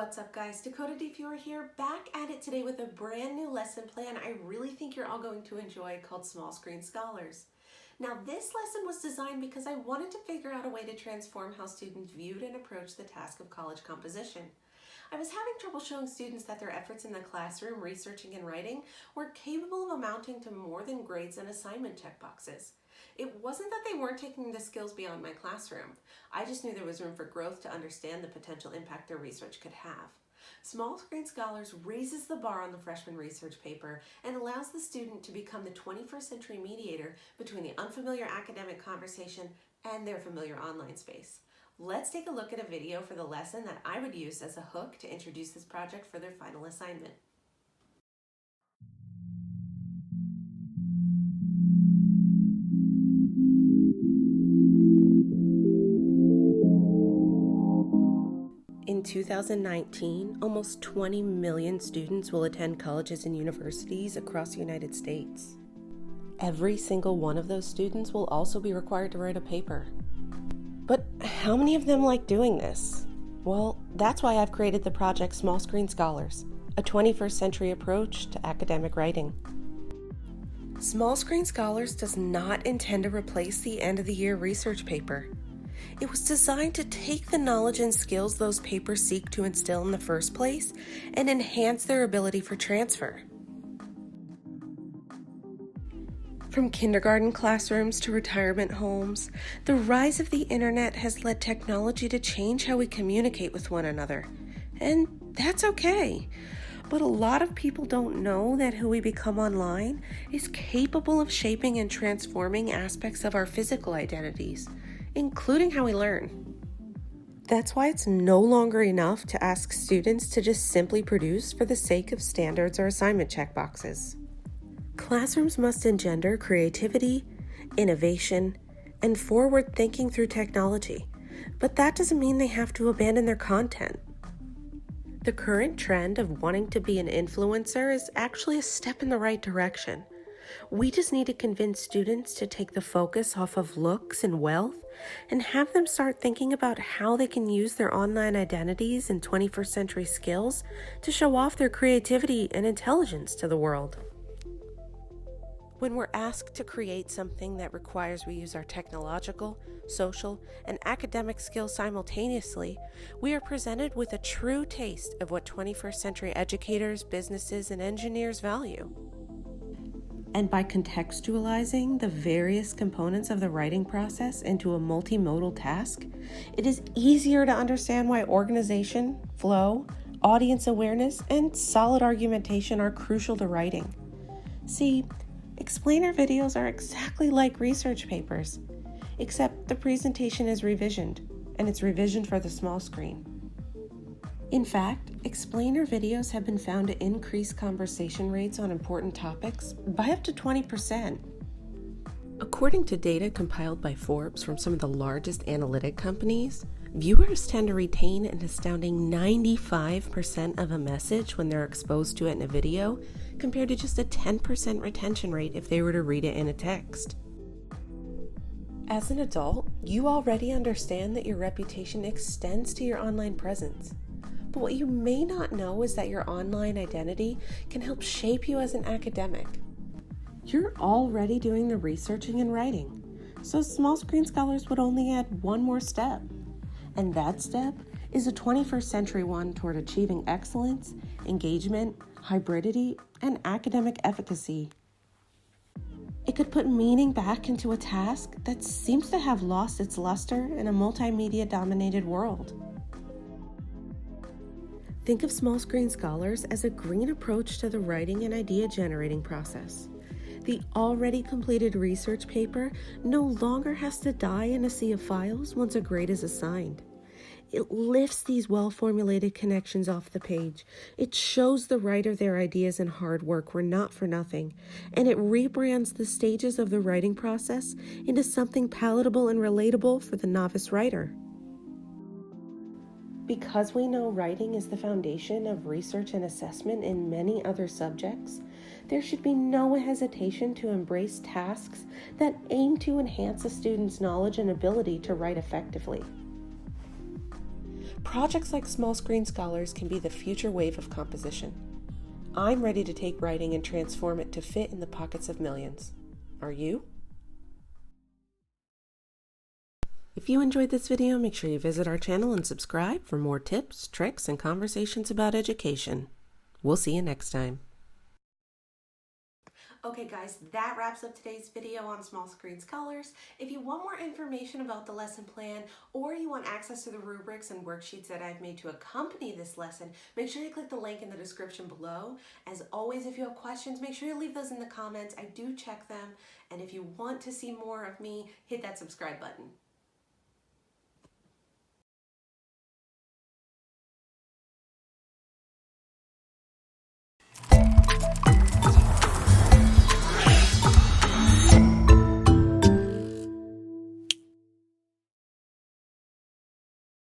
What's up guys, Dakota Defewer here, back at it today with a brand new lesson plan I really think you're all going to enjoy called Small Screen Scholars. Now this lesson was designed because I wanted to figure out a way to transform how students viewed and approached the task of college composition. I was having trouble showing students that their efforts in the classroom, researching and writing, were capable of amounting to more than grades and assignment checkboxes. It wasn't that they weren't taking the skills beyond my classroom. I just knew there was room for growth to understand the potential impact their research could have. Small Screen Scholars raises the bar on the freshman research paper and allows the student to become the 21st century mediator between the unfamiliar academic conversation and their familiar online space. Let's take a look at a video for the lesson that I would use as a hook to introduce this project for their final assignment. In 2019, almost 20 million students will attend colleges and universities across the United States. Every single one of those students will also be required to write a paper. But how many of them like doing this? Well, that's why I've created the project Small Screen Scholars, a 21st century approach to academic writing. Small Screen Scholars does not intend to replace the end-of-the-year research paper. It was designed to take the knowledge and skills those papers seek to instill in the first place and enhance their ability for transfer. From kindergarten classrooms to retirement homes, the rise of the internet has led technology to change how we communicate with one another. And that's okay. But a lot of people don't know that who we become online is capable of shaping and transforming aspects of our physical identities, including how we learn. That's why it's no longer enough to ask students to just simply produce for the sake of standards or assignment checkboxes. Classrooms must engender creativity, innovation, and forward thinking through technology, but that doesn't mean they have to abandon their content. The current trend of wanting to be an influencer is actually a step in the right direction. We just need to convince students to take the focus off of looks and wealth and have them start thinking about how they can use their online identities and 21st century skills to show off their creativity and intelligence to the world. When we're asked to create something that requires we use our technological, social, and academic skills simultaneously, we are presented with a true taste of what 21st century educators, businesses, and engineers value. And by contextualizing the various components of the writing process into a multimodal task, it is easier to understand why organization, flow, audience awareness, and solid argumentation are crucial to writing. See, explainer videos are exactly like research papers, except the presentation is revisioned, and it's revisioned for the small screen. In fact, explainer videos have been found to increase conversation rates on important topics by up to 20%. According to data compiled by Forbes from some of the largest analytic companies, viewers tend to retain an astounding 95% of a message when they're exposed to it in a video, compared to just a 10% retention rate if they were to read it in a text. As an adult, you already understand that your reputation extends to your online presence. But what you may not know is that your online identity can help shape you as an academic. You're already doing the researching and writing, so Small Screen Scholars would only add one more step. And that step is a 21st century one toward achieving excellence, engagement, hybridity, and academic efficacy. It could put meaning back into a task that seems to have lost its luster in a multimedia-dominated world. Think of Small Screen Scholars as a green approach to the writing and idea-generating process. The already completed research paper no longer has to die in a sea of files once a grade is assigned. It lifts these well-formulated connections off the page. It shows the writer their ideas and hard work were not for nothing, and it rebrands the stages of the writing process into something palatable and relatable for the novice writer. Because we know writing is the foundation of research and assessment in many other subjects, there should be no hesitation to embrace tasks that aim to enhance a student's knowledge and ability to write effectively. Projects like Small Screen Scholars can be the future wave of composition. I'm ready to take writing and transform it to fit in the pockets of millions. Are you? If you enjoyed this video, make sure you visit our channel and subscribe for more tips, tricks, and conversations about education. We'll see you next time. Okay guys, that wraps up today's video on Small Screen Scholars. If you want more information about the lesson plan, or you want access to the rubrics and worksheets that I've made to accompany this lesson, make sure you click the link in the description below. As always, if you have questions, make sure you leave those in the comments. I do check them. And if you want to see more of me, hit that subscribe button.